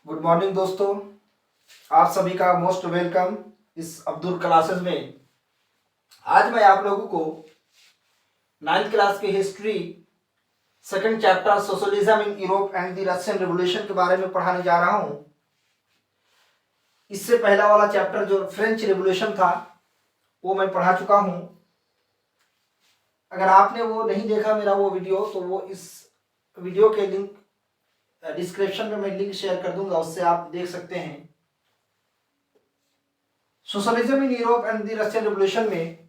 Good morning दोस्तों, आप सभी का मोस्ट वेलकम इस अब्दुल क्लासेस में। आज मैं आप लोगों को 9th क्लास की history second chapter socialism in Europe and the Russian revolution के बारे में पढ़ाने जा रहा हूं। इससे पहला वाला चैप्टर जो फ्रेंच रिवॉल्यूशन था वो मैं पढ़ा चुका हूं। अगर आपने वो नहीं देखा मेरा वो वीडियो, तो वो इस वीडियो के लिंक डिस्क्रिप्शन में मैं लिंक शेयर कर दूंगा, उससे आप देख सकते हैं। Socialism in Europe and the Russian revolution में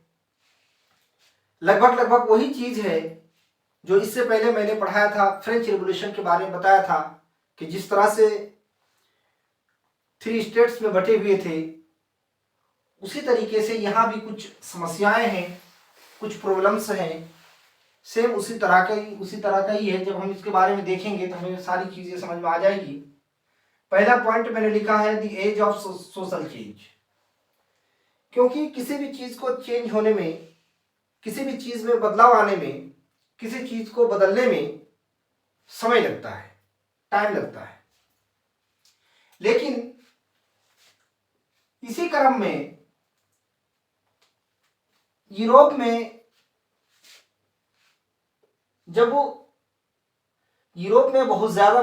लगभग वही चीज है जो इससे पहले मैंने पढ़ाया था, फ्रेंच रिवॉल्यूशन के बारे में बताया था कि जिस तरह से 3 स्टेट्स में बटे हुए थे, उसी तरीके से यहाँ भी कुछ समस्याएं हैं, कुछ प्रॉब्लम्स हैं। सेम उसी तरह का ही है। जब हम इसके बारे में देखेंगे तो हमें सारी चीजें समझ में आ जाएगी। पहला पॉइंट मैंने लिखा है the age of social change, क्योंकि किसी भी चीज को चेंज होने में, किसी भी चीज में बदलाव आने में, किसी चीज को बदलने में समय लगता है, टाइम लगता है। लेकिन इसी क्रम में यूरोप में जब वो यूरोप में बहुत ज्यादा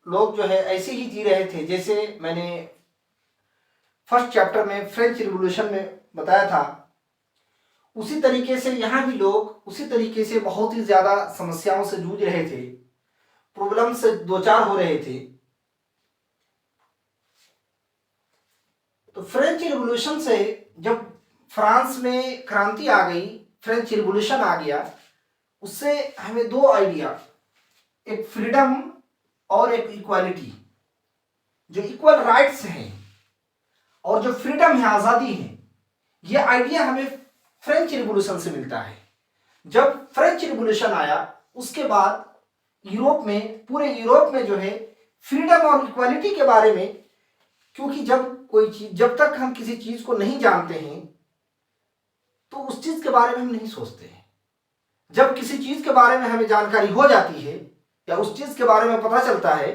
लोग जो है ऐसे ही जी रहे थे, जैसे मैंने फर्स्ट चैप्टर में फ्रेंच रिवॉल्यूशन में बताया था, उसी तरीके से यहाँ भी लोग उसी तरीके से बहुत ही ज्यादा समस्याओं से जूझ रहे थे, प्रॉब्लम से दो चार हो रहे थे। तो फ्रेंच रिवॉल्यूशन से जब फ्रांस में क्रांति आ गई, फ्रेंच रिवॉल्यूशन आ गया, उससे हमें दो आइडिया, एक फ्रीडम और एक इक्वालिटी, जो इक्वल राइट्स हैं और जो फ्रीडम है, आजादी है, ये आइडिया हमें फ्रेंच रिवॉल्यूशन से मिलता है। जब फ्रेंच रिवॉल्यूशन आया उसके बाद यूरोप में, पूरे यूरोप में जो है फ्रीडम और इक्वालिटी के बारे में, क्योंकि जब तक हम किसी चीज को नहीं जानते हैं तो उस चीज के बारे में हम नहीं सोचते हैं। जब किसी चीज के बारे में हमें जानकारी हो जाती है या उस चीज के बारे में पता चलता है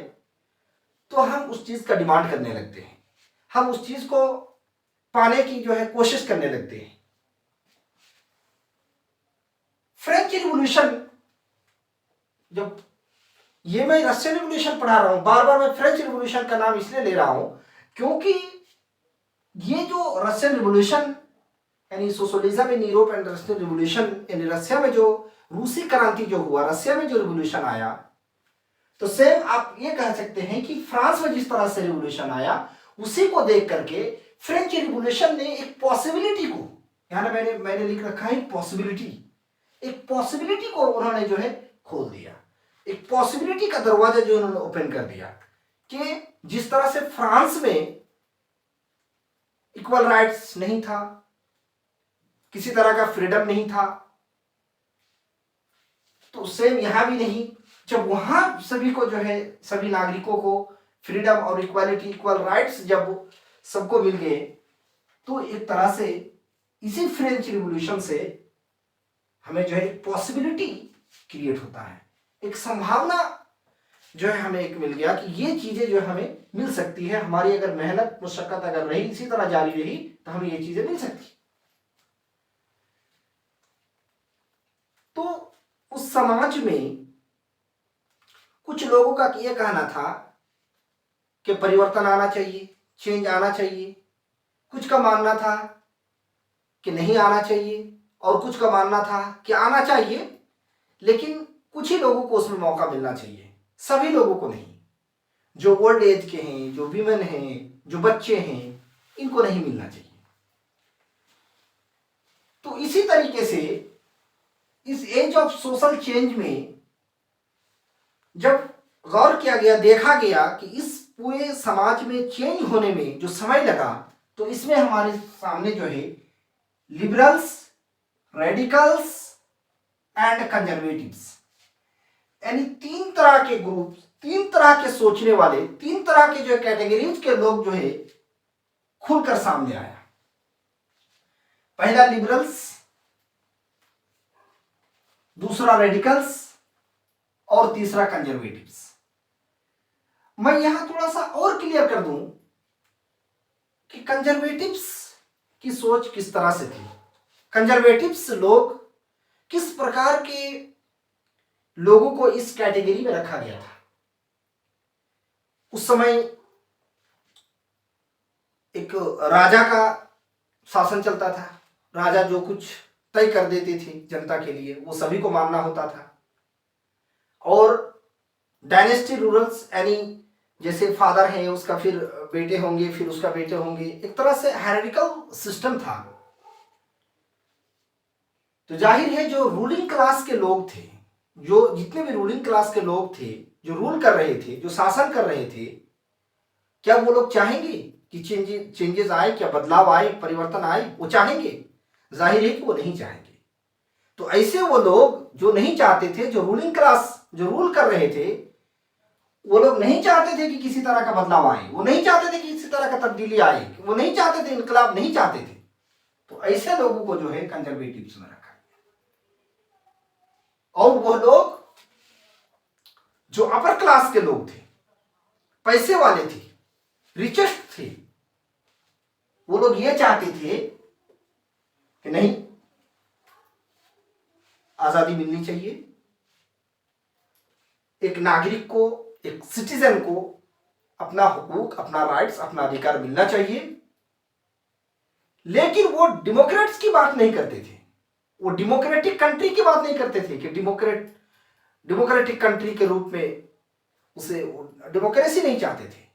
तो हम उस चीज का डिमांड करने लगते हैं, हम उस चीज को पाने की जो है कोशिश करने लगते हैं। फ्रेंच रिवॉल्यूशन, जब ये मैं रशियन रिवॉल्यूशन पढ़ा रहा हूं, बार बार मैं फ्रेंच रिवॉल्यूशन का नाम इसलिए ले रहा हूं क्योंकि ये जो रशियन रिवॉल्यूशन यानी socialism in Europe and Russian revolution, यानी रशिया में जो रूसी क्रांति जो हुआ, रशिया में जो रिवॉल्यूशन आया, तो सेम आप ये कह सकते हैं कि फ्रांस में जिस तरह से रिवॉल्यूशन आया, उसी को देख करके फ्रेंच रिवॉल्यूशन ने एक पॉसिबिलिटी को, यहां मैंने लिख रखा है एक पॉसिबिलिटी को उन्होंने जो है खोल दिया, एक पॉसिबिलिटी का दरवाजा जो उन्होंने ओपन कर दिया कि जिस तरह से फ्रांस में इक्वल राइट्स नहीं था, किसी तरह का फ्रीडम नहीं था, तो सेम यहां भी नहीं। जब वहां सभी को जो है, सभी नागरिकों को फ्रीडम और इक्वालिटी, इक्वल राइट्स जब सबको मिल गए, तो एक तरह से इसी फ्रेंच रिवॉल्यूशन से हमें जो है एक पॉसिबिलिटी क्रिएट होता है, एक संभावना जो है हमें एक मिल गया कि ये चीजें जो हमें मिल सकती है, हमारी अगर मेहनत मुशक्कत अगर रही, इसी तरह जारी रही, तो हमें ये चीजें मिल सकती। तो उस समाज में कुछ लोगों का यह कहना था कि परिवर्तन आना चाहिए, चेंज आना चाहिए। कुछ का मानना था कि नहीं आना चाहिए और कुछ का मानना था कि आना चाहिए, लेकिन कुछ ही लोगों को उसमें मौका मिलना चाहिए, सभी लोगों को नहीं। जो ओल्ड एज के हैं, जो वीमेन हैं, जो बच्चे हैं, इनको नहीं मिलना चाहिए। तो इसी तरीके से इस एज ऑफ सोशल चेंज में जब गौर किया गया, देखा गया कि इस पूरे समाज में चेंज होने में जो समय लगा, तो इसमें हमारे सामने जो है लिबरल्स, रेडिकल्स एंड कंजर्वेटिव्स, यानी 3 तरह के ग्रुप, 3 तरह के सोचने वाले, 3 तरह के जो कैटेगरीज के लोग जो है खुलकर सामने आया। पहला लिबरल्स, दूसरा रेडिकल्स और तीसरा कंजर्वेटिव्स। मैं यहां थोड़ा सा और क्लियर कर दूं कि कंजर्वेटिव्स की सोच किस तरह से थी। कंजर्वेटिव्स लोग किस प्रकार के लोगों को इस कैटेगरी में रखा गया था। उस समय एक राजा का शासन चलता था। राजा जो कुछ तय कर देते थे जनता के लिए वो सभी को मानना होता था। और डायनेस्टी रूलर्स यानी जैसे फादर है उसका फिर बेटे होंगे, फिर उसका बेटे होंगे, एक तरह से हायरार्किकल सिस्टम था। तो जाहिर है जो रूलिंग क्लास के लोग थे, जो जितने भी रूलिंग क्लास के लोग थे जो रूल कर रहे थे, जो शासन कर रहे थे, क्या वो लोग चाहेंगे कि चेंजेस आए, क्या बदलाव आए, परिवर्तन आए? वो चाहेंगे? जाहिर है कि वो नहीं चाहेंगे। तो ऐसे वो लोग जो नहीं चाहते थे, जो रूलिंग क्लास जो रूल कर रहे थे, वो लोग नहीं चाहते थे कि किसी तरह का बदलाव आए, वो नहीं चाहते थे कि किसी तरह का तब्दीली आए, वो नहीं चाहते थे, इनकलाब नहीं चाहते थे। तो ऐसे लोगों को जो है कंजर्वेटिव्स में रखा। और वो लोग जो अपर क्लास के लोग थे, पैसे वाले थे, रिचेस्ट थे, वो लोग ये चाहते थे कि नहीं, आजादी मिलनी चाहिए, एक नागरिक को, एक सिटीजन को अपना हुकूक, अपना राइट्स, अपना अधिकार मिलना चाहिए। लेकिन वो डेमोक्रेट्स की बात नहीं करते थे, वो डेमोक्रेटिक कंट्री की बात नहीं करते थे कि डेमोक्रेटिक कंट्री के रूप में उसे डेमोक्रेसी नहीं चाहते थे।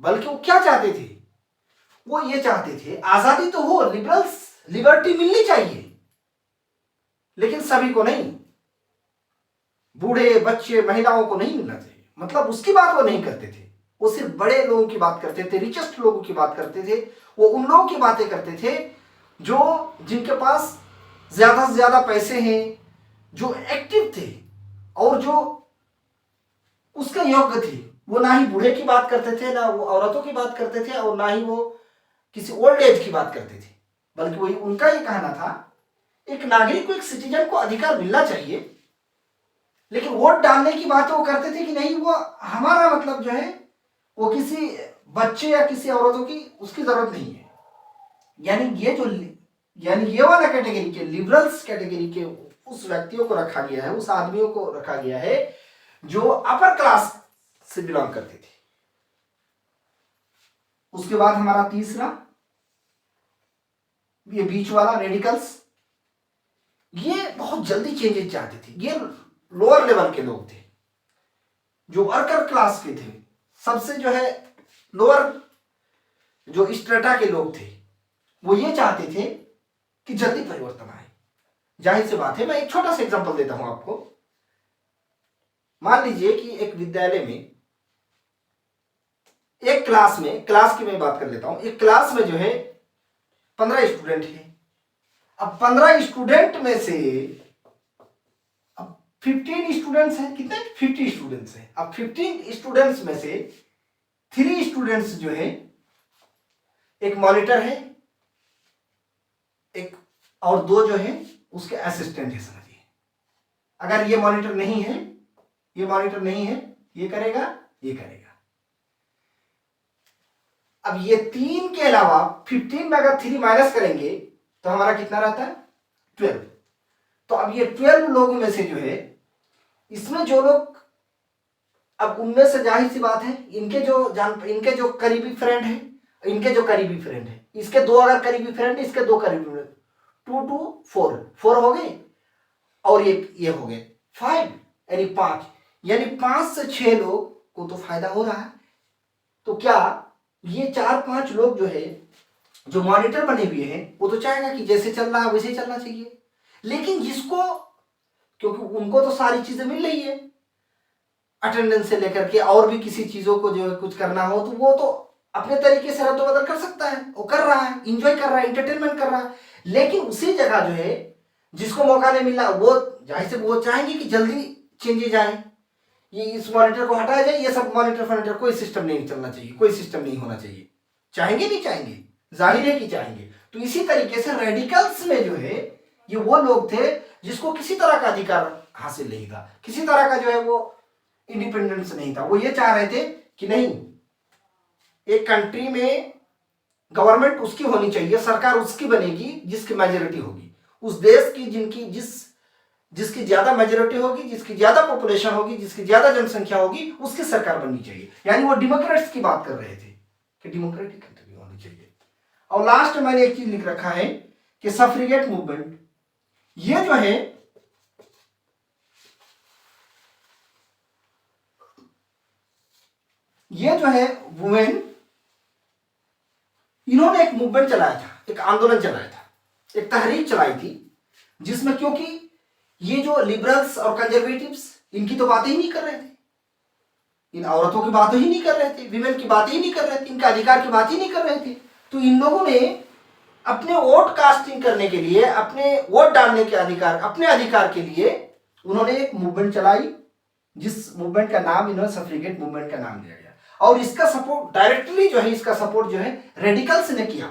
बल्कि वो क्या चाहते थे? वो ये चाहते थे आजादी तो हो, लिबर्टी मिलनी चाहिए, लेकिन सभी को नहीं, बूढ़े, बच्चे, महिलाओं को नहीं मिलना चाहिए। मतलब उसकी बात वो नहीं करते थे, वो सिर्फ बड़े लोगों की बात करते थे, रिचेस्ट लोगों की बात करते थे। वो उन लोगों की बातें करते थे जो जिनके पास ज्यादा से ज्यादा पैसे हैं, जो एक्टिव थे और जो उसके योग्य थे। वो ना ही बूढ़े की बात करते थे, ना वो औरतों की बात करते थे, और ना ही वो किसी ओल्ड एज की बात करते थे। बल्कि वही उनका ये कहना था, एक नागरिक को, एक सिटीजन को अधिकार मिलना चाहिए। लेकिन वोट डालने की बात वो करते थे कि नहीं, वो हमारा मतलब जो है वो किसी बच्चे या किसी औरतों की उसकी जरूरत नहीं है। यानी ये वाला कैटेगरी के, लिबरल्स कैटेगरी के उस व्यक्तियों को रखा गया है, उस आदमियों को रखा गया है जो अपर क्लास से बिलोंग करते थे। उसके बाद हमारा तीसरा, ये बीच वाला, रेडिकल्स। ये बहुत जल्दी चेंजेस चाहते थे। ये लोअर लेवल के लोग थे, जो वर्कर क्लास के थे, सबसे जो है लोअर जो स्ट्रेटा के लोग थे। वो ये चाहते थे कि जल्दी परिवर्तन आए। जाहिर सी बात है, मैं एक छोटा सा एग्जांपल देता हूं आपको। मान लीजिए कि एक विद्यालय में, एक क्लास में, क्लास की मैं बात कर लेता हूं, एक क्लास में जो है 15 स्टूडेंट है। अब 15 स्टूडेंट में से अब 15 स्टूडेंट्स हैं, कितने? 50 स्टूडेंट्स हैं। अब 15 स्टूडेंट्स में से 3 स्टूडेंट्स जो है, एक मॉनिटर है, एक और 2 जो है उसके असिस्टेंट है, समझिए। अगर ये मॉनिटर नहीं है, ये मॉनिटर नहीं है, ये करेगा, ये करेगा। अब ये 3 के अलावा 15 में अगर 3 माइनस करेंगे तो हमारा कितना रहता है? 12। तो अब ये 12 लोगों में से जो है, इसमें जो लोग, अब उनमें से जाहिर सी बात है, इनके जो करीबी फ्रेंड है, इनके जो करीबी फ्रेंड है, इसके 2 अगर करीबी फ्रेंड है, इसके 2 करीबी फ्रेंड, 2 2 4 हो गए, और ये हो गए 5, यानी 5, यानी 5 से 6 लोग को तो फायदा हो रहा है। तो क्या ये 4-5 लोग जो है, जो मॉनिटर बने हुए हैं, वो तो चाहेगा कि जैसे चल रहा है वैसे ही चलना चाहिए। लेकिन जिसको, क्योंकि उनको तो सारी चीजें मिल रही है, अटेंडेंस से लेकर के और भी किसी चीजों को जो है कुछ करना हो तो वो तो अपने तरीके से रद्द बदल कर सकता है, वो कर रहा है, इंजॉय कर रहा है, एंटरटेनमेंट कर रहा है। लेकिन उसी जगह जो है जिसको मौका नहीं मिल रहा, वो जाहिर से वो चाहेंगे कि जल्दी चेंजेज आए, ये इस मॉनिटर को हटाया जाए, ये सब मॉनिटर कोई सिस्टम नहीं चलना चाहिए, कोई सिस्टम नहीं होना चाहिए। चाहेंगे नहीं चाहेंगे? जाहिर है कि चाहेंगे। तो इसी तरीके से रेडिकल्स में जो है, ये वो लोग थे जिसको किसी तरह का अधिकार हासिल नहीं था, किसी तरह का जो है वो इंडिपेंडेंस नहीं था। वो ये चाह रहे थे कि नहीं, एक कंट्री में गवर्नमेंट उसकी होनी चाहिए, सरकार उसकी बनेगी जिसकी मेजोरिटी होगी, उस देश की जिसकी ज्यादा मेजोरिटी होगी, जिसकी ज्यादा पॉपुलेशन होगी, जिसकी ज्यादा जनसंख्या होगी, उसकी सरकार बननी चाहिए। यानी वो डेमोक्रेट्स की बात कर रहे थे कि डेमोक्रेटिक कंट्री होनी चाहिए। और लास्ट में मैंने एक चीज लिख रखा है कि सफ्रिगेट मूवमेंट, ये जो है वुमेन, इन्होंने एक मूवमेंट चलाया था, एक आंदोलन चलाया था, एक तहरीक चलाई थी, जिसमें क्योंकि ये जो लिबरल्स और कंजर्वेटिव्स, इनकी तो बातें ही नहीं कर रहे थे, इन औरतों की बातें ही नहीं कर रहे थे, विमेन की बातें ही नहीं कर रहे थे, इनका अधिकार की बात ही नहीं कर रहे थे। तो इन लोगों ने अपने वोट कास्टिंग करने के लिए, अपने वोट डालने के अधिकार, अपने अधिकार के लिए उन्होंने एक मूवमेंट चलाई, जिस मूवमेंट का नाम इन्होंने सफ्रिगेट मूवमेंट का नाम दिया गया। और इसका सपोर्ट डायरेक्टली जो है, इसका सपोर्ट जो है रेडिकल्स ने किया,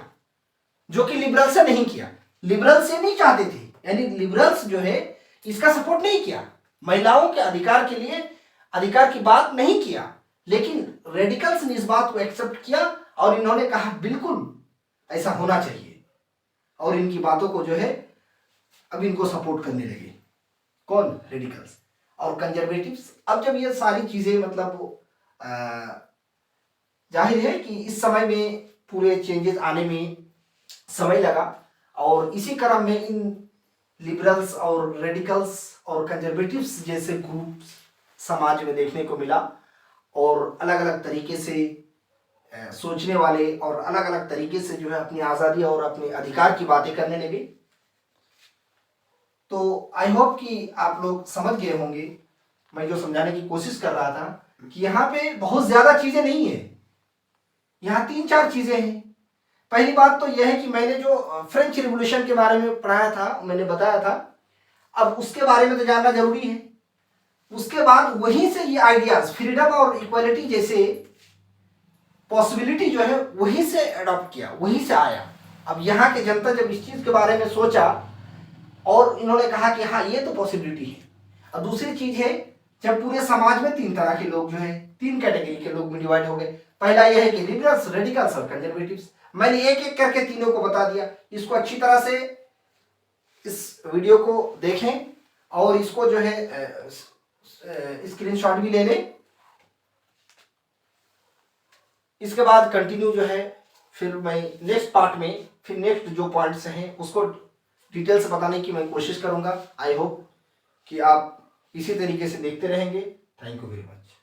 जो कि लिबरल्स से नहीं किया। लिबरल्स से नहीं चाहते थे, यानी लिबरल्स जो है इसका सपोर्ट नहीं किया, महिलाओं के अधिकार के लिए अधिकार की बात नहीं किया, लेकिन रेडिकल्स ने इस बात को एक्सेप्ट किया और इन्होंने कहा बिल्कुल ऐसा होना चाहिए, और इनकी बातों को जो है अब इनको सपोर्ट करने लगे। कौन? रेडिकल्स और कंजर्वेटिव्स। अब जब ये सारी चीजें मतलब जाहिर है कि इस समय में पूरे चेंजेस आने में समय लगा, और इसी क्रम में इन लिबरल्स और रेडिकल्स और कंजर्वेटिव्स जैसे ग्रुप समाज में देखने को मिला, और अलग अलग तरीके से सोचने वाले और अलग अलग तरीके से जो है अपनी आज़ादी और अपने अधिकार की बातें करने लगे। तो आई होप कि आप लोग समझ गए होंगे मैं जो समझाने की कोशिश कर रहा था, कि यहाँ पे बहुत ज़्यादा चीज़ें नहीं है, यहाँ 3-4 चीज़ें हैं। पहली बात तो यह है कि मैंने जो फ्रेंच रिवॉल्यूशन के बारे में पढ़ाया था, मैंने बताया था, अब उसके बारे में तो जानना जरूरी है। उसके बाद वहीं से ये आइडियाज फ्रीडम और इक्वालिटी जैसे पॉसिबिलिटी जो है वहीं से अडॉप्ट किया, वहीं से आया। अब यहाँ के जनता जब इस चीज़ के बारे में सोचा और इन्होंने कहा कि हाँ ये तो पॉसिबिलिटी है। अब दूसरी चीज़ है, जब पूरे समाज में 3 तरह के लोग जो है, 3 कैटेगरी के लोग में डिवाइड हो गए। पहला यह है कि लिबरल्स, रेडिकल्स और कंजर्वेटिव्स। मैंने एक एक करके तीनों को बता दिया। इसको अच्छी तरह से इस वीडियो को देखें और इसको जो है स्क्रीनशॉट भी ले लें। इसके बाद कंटिन्यू जो है फिर मैं नेक्स्ट पार्ट में फिर नेक्स्ट जो पॉइंट्स हैं उसको डिटेल से बताने की मैं कोशिश करूंगा। आई होप कि आप इसी तरीके से देखते रहेंगे। Thank you very much.